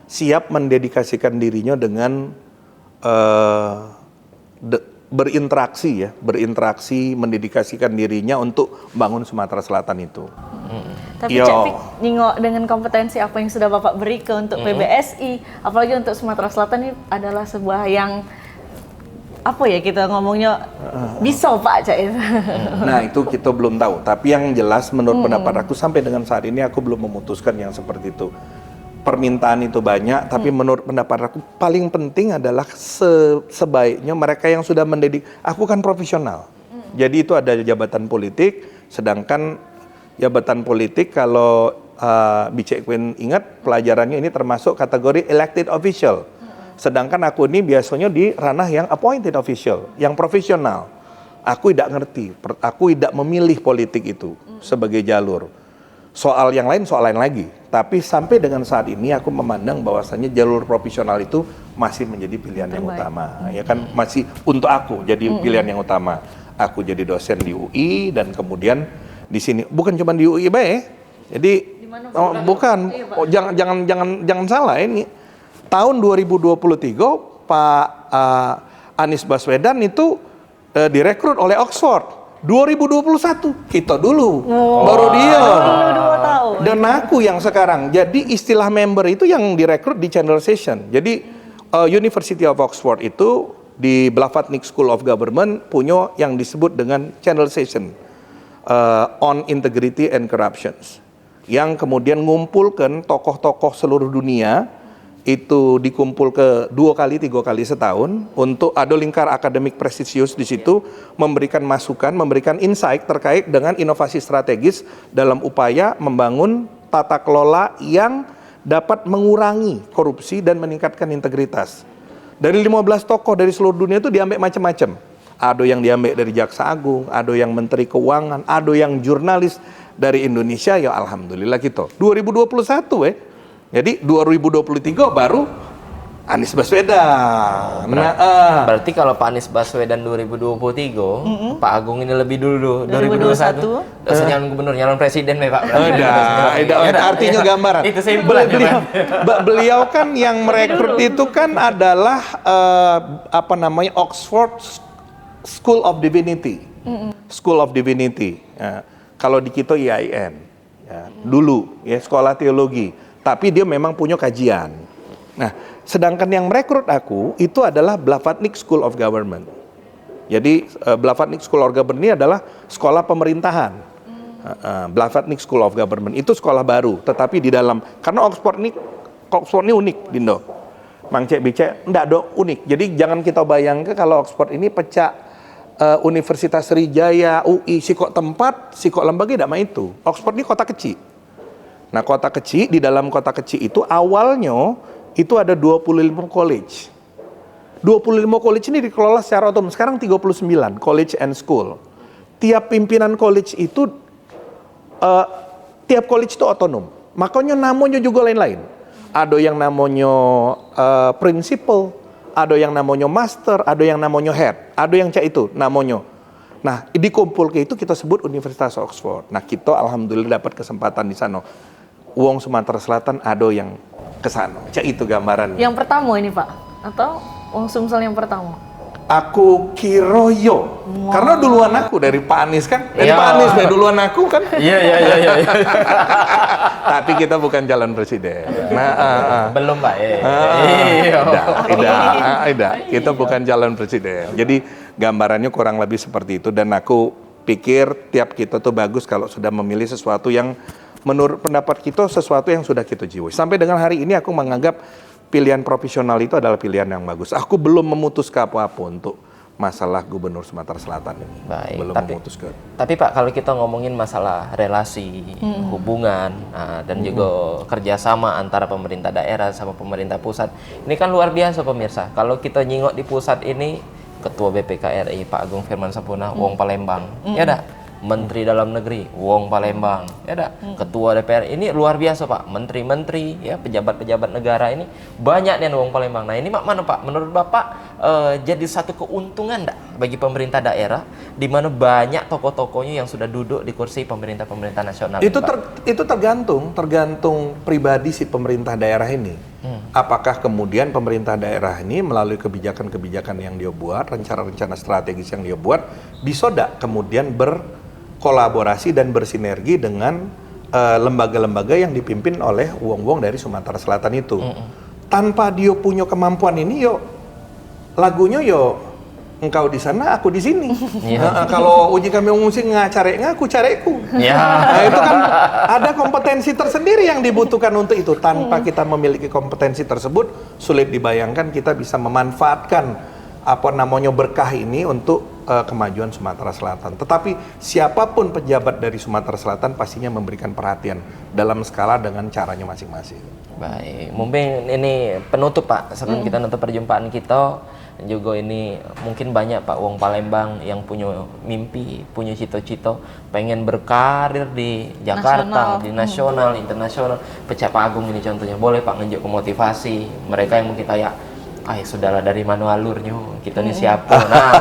siap mendedikasikan dirinya dengan berinteraksi, mendedikasikan dirinya untuk bangun Sumatera Selatan itu. Tapi Cak Fik, nyingok dengan kompetensi apa yang sudah Bapak beri ke untuk PBSI, apalagi untuk Sumatera Selatan ini adalah sebuah yang apa ya kita ngomongnya bisa Pak Cak. Nah, itu kita belum tahu. Tapi yang jelas menurut pendapat aku sampai dengan saat ini aku belum memutuskan yang seperti itu. Permintaan itu banyak, tapi menurut pendapat aku paling penting adalah sebaiknya mereka yang sudah mendidik. Aku kan profesional, jadi itu ada jabatan politik, sedangkan jabatan politik kalau Bicek Queen ingat pelajarannya ini termasuk kategori elected official. Sedangkan aku ini biasanya di ranah yang appointed official, yang profesional. Aku tidak ngerti, aku tidak memilih politik itu sebagai jalur. Soal yang lain lagi. Tapi sampai dengan saat ini aku memandang bahwasannya jalur profesional itu masih menjadi pilihan yang utama. Ya kan, masih untuk aku jadi pilihan yang utama. Aku jadi dosen di UI dan kemudian di sini bukan cuma di UI baik. Jadi bukan. Jangan salah ini. Tahun 2023 Pak Anies Baswedan itu direkrut oleh Oxford. 2021 kita dulu, baru dia. Dulu 2 tahun. Dan aku yang sekarang. Jadi istilah member itu yang direkrut di Channel Session. Jadi University of Oxford itu di Blavatnik School of Government punya yang disebut dengan Channel Session on Integrity and Corruptions, yang kemudian ngumpulkan tokoh-tokoh seluruh dunia. Itu dikumpul ke 2 kali 3 kali setahun untuk ada lingkar akademik prestisius di situ, memberikan masukan, memberikan insight terkait dengan inovasi strategis dalam upaya membangun tata kelola yang dapat mengurangi korupsi dan meningkatkan integritas. Dari 15 tokoh dari seluruh dunia itu diambil macam-macam. Ada yang diambil dari Jaksa Agung, ada yang Menteri Keuangan, ada yang jurnalis dari Indonesia. Ya alhamdulillah gitu. 2021 Jadi 2023 baru Anies Baswedan. Berarti kalau Pak Anies Baswedan 2023, Pak Agung ini lebih dulu 2021. Nyalon gubernur, nyalon presiden ya Pak. Artinya gambaran. Itu simpulan beliau kan yang merekrut itu kan adalah Oxford School of Divinity. School of Divinity. Kalau di kita IAIN. Dulu ya sekolah teologi. Tapi dia memang punya kajian. Nah, sedangkan yang merekrut aku itu adalah Blavatnik School of Government. Jadi Blavatnik School of Government ini adalah sekolah pemerintahan. Blavatnik School of Government itu sekolah baru, tetapi di dalam karena Oxford ini unik, Dindo. Mang Cek Bicek enggak do unik. Jadi jangan kita bayangkan kalau Oxford ini pecah Universitas Sriwijaya, UI, sikok tempat, sikok lembaga tidak mah itu. Oxford ini kota kecil. Nah, kota kecil, di dalam kota kecil itu awalnya itu ada 25 college. 25 college ini dikelola secara otonom. Sekarang 39 college and school. Tiap pimpinan college itu tiap college itu otonom. Makanya namanya juga lain-lain. Ada yang namanya principal, ada yang namanya master, ada yang namanya head, ada yang cak itu namanya. Nah, dikumpul ke itu kita sebut Universitas Oxford. Nah, kita alhamdulillah dapat kesempatan di sana. Wong Sumatera Selatan ada yang ke sana. Cak itu gambaran. Yang pertama ini Pak, atau Wong Sumsel yang pertama? Aku kira yo. Karena duluan aku dari Pak Anies kan. Dari Pak Anies dari duluan aku kan. Iya. Tapi kita bukan calon presiden. Belum Pak. Tidak. Kita bukan calon presiden. Jadi gambarannya kurang lebih seperti itu. Dan aku pikir tiap kita tuh bagus kalau sudah memilih sesuatu yang menurut pendapat kita sesuatu yang sudah kita jiwai. Sampai dengan hari ini aku menganggap pilihan profesional itu adalah pilihan yang bagus. Aku belum memutuskan apa-apa untuk masalah Gubernur Sumatera Selatan ini. Baik, belum memutuskan. Tapi Pak, kalau kita ngomongin masalah relasi, hubungan, dan juga kerjasama antara pemerintah daerah sama pemerintah pusat, ini kan luar biasa pemirsa. Kalau kita nyingok di pusat ini, Ketua BPK RI Pak Agung Firman Sapuna, Wong Palembang, ya dah. Menteri Dalam Negeri, Wong Palembang, ya dah. Ketua DPR ini luar biasa Pak, menteri-menteri, ya pejabat-pejabat negara ini banyak nih Wong Palembang. Nah ini mana Pak? Menurut Bapak jadi satu keuntungan enggak bagi pemerintah daerah, di mana banyak tokoh-tokohnya yang sudah duduk di kursi pemerintah nasional? Itu tergantung pribadi si pemerintah daerah ini. Apakah kemudian pemerintah daerah ini melalui kebijakan-kebijakan yang dia buat, rencana-rencana strategis yang dia buat, bisa enggak kemudian berkolaborasi dan bersinergi dengan lembaga-lembaga yang dipimpin oleh wong-wong dari Sumatera Selatan itu. Tanpa dia punya kemampuan ini, lagunya engkau di sana, aku di sini. Kalau uji kami ngungsi aku careku. Nah, itu kan ada kompetensi tersendiri yang dibutuhkan untuk itu. Tanpa kita memiliki kompetensi tersebut, sulit dibayangkan kita bisa memanfaatkan berkah ini untuk kemajuan Sumatera Selatan. Tetapi siapapun pejabat dari Sumatera Selatan pastinya memberikan perhatian dalam skala dengan caranya masing-masing. Baik, mungkin ini penutup Pak, sebelum kita nutup perjumpaan kita, juga ini mungkin banyak Pak Wong Palembang yang punya mimpi, punya cita-cita pengen berkarir di Jakarta, di nasional, internasional. Pecah Pak Agung ini contohnya, boleh Pak nunjuk ke motivasi mereka yang mungkin kayak sudahlah dari mana alurnya, kita ini siapa. Nah,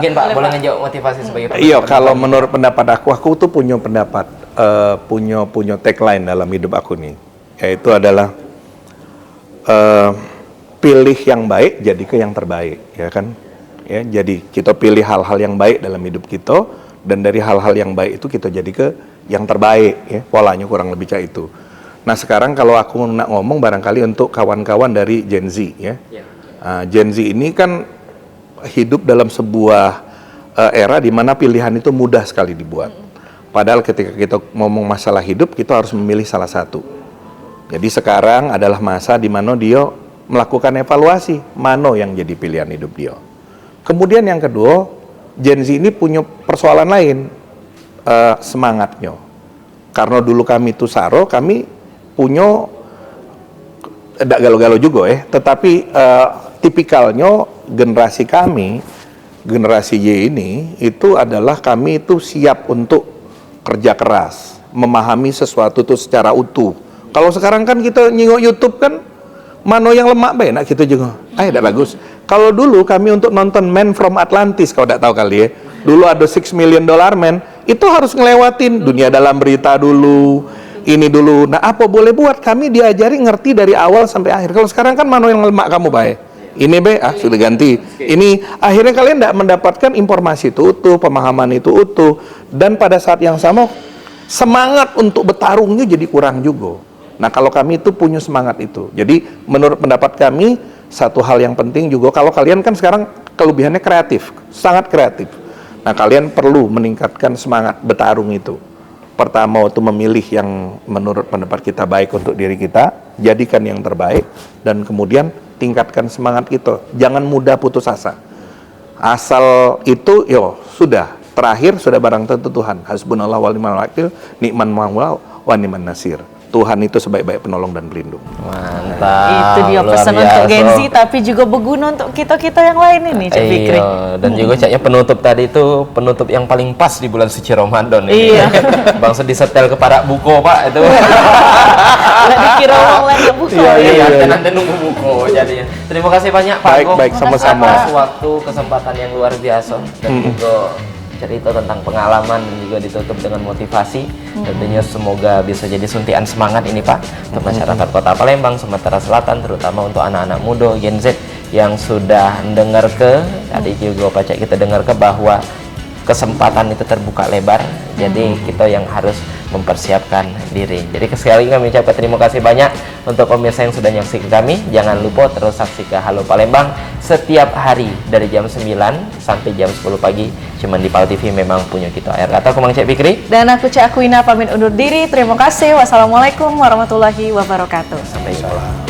mungkin Pak boleh ngejawab motivasi sebagai Pak. Iya, kalau menurut pendapat aku tuh punya pendapat, punya tagline dalam hidup aku nih, yaitu adalah pilih yang baik jadi ke yang terbaik, ya kan? Ya, jadi kita pilih hal-hal yang baik dalam hidup kita, dan dari hal-hal yang baik itu kita jadi ke yang terbaik, ya. Polanya kurang lebih kayak itu. Nah sekarang kalau aku nak ngomong barangkali untuk kawan-kawan dari Gen Z, ya. Gen Z ini kan hidup dalam sebuah era di mana pilihan itu mudah sekali dibuat. Padahal ketika kita ngomong masalah hidup, kita harus memilih salah satu. Jadi sekarang adalah masa di mana dia melakukan evaluasi mana yang jadi pilihan hidup dia. Kemudian yang kedua, Gen Z ini punya persoalan lain, semangatnya. Karena dulu kami itu Saro, kami punya tidak galau-galau juga ya, tetapi tipikalnya generasi kami, generasi Y ini, itu adalah kami itu siap untuk kerja keras, memahami sesuatu itu secara utuh. Kalau sekarang kan kita nyingok YouTube kan, mana yang lemak baik, nak kita juga, tidak bagus. Kalau dulu kami untuk nonton Man from Atlantis, kalau tidak tahu kali ya, dulu ada $6 million Man, itu harus ngelewatin Dunia Dalam Berita dulu, ini dulu. Nah apa boleh buat, kami diajari ngerti dari awal sampai akhir. Kalau sekarang kan mana yang lemak kamu baik, ini sudah ganti. Ini akhirnya kalian tidak mendapatkan informasi itu utuh, pemahaman itu utuh, dan pada saat yang sama semangat untuk bertarungnya jadi kurang juga. Nah kalau kami itu punya semangat itu, jadi menurut pendapat kami satu hal yang penting juga, kalau kalian kan sekarang kelebihannya kreatif, sangat kreatif. Nah kalian perlu meningkatkan semangat bertarung itu. Pertama itu memilih yang menurut pendapat kita baik untuk diri kita, jadikan yang terbaik, dan kemudian tingkatkan semangat kita. Jangan mudah putus asa. Asal itu, sudah. Terakhir sudah barang tentu Tuhan. Hasbunallah wa ni'mal wakil, ni'man maula wa ni'man nasir. Tuhan itu sebaik-baik penolong dan pelindung. Mantap. Itu dia pesan untuk Gen Z, tapi juga berguna untuk kita-kita yang lain ini, Cak Fikri. Dan juga Caknya penutup tadi itu penutup yang paling pas di bulan suci Ramadan ini. Iya. Bangsa disetel ke para buko Pak itu. Nggak dikira orang lain yang buka. Iya, nanti nunggu buko jadinya. Terima kasih banyak Pak Go. Baik, sama-sama. Atas waktu, kesempatan yang luar biasa, dan juga cerita tentang pengalaman, dan juga ditutup dengan motivasi. Tentunya semoga bisa jadi suntikan semangat ini Pak untuk masyarakat Kota Palembang, Sumatera Selatan, terutama untuk anak-anak muda Gen Z yang sudah mendengar tadi juga Pak Cak kita dengar bahwa kesempatan itu terbuka lebar. Jadi kita yang harus mempersiapkan diri. Jadi sekali lagi kami ucapkan terima kasih banyak untuk pemirsa yang sudah menyaksikan kami. Jangan lupa terus saksikan Halo Palembang setiap hari dari jam 9 sampai jam 10 pagi. Cuman di PAL TV memang punya kita. Akhir kata aku Mang Cak Fikri. Dan aku Cak Akuina pamit undur diri. Terima kasih. Wassalamualaikum warahmatullahi wabarakatuh. Sampai jumpa.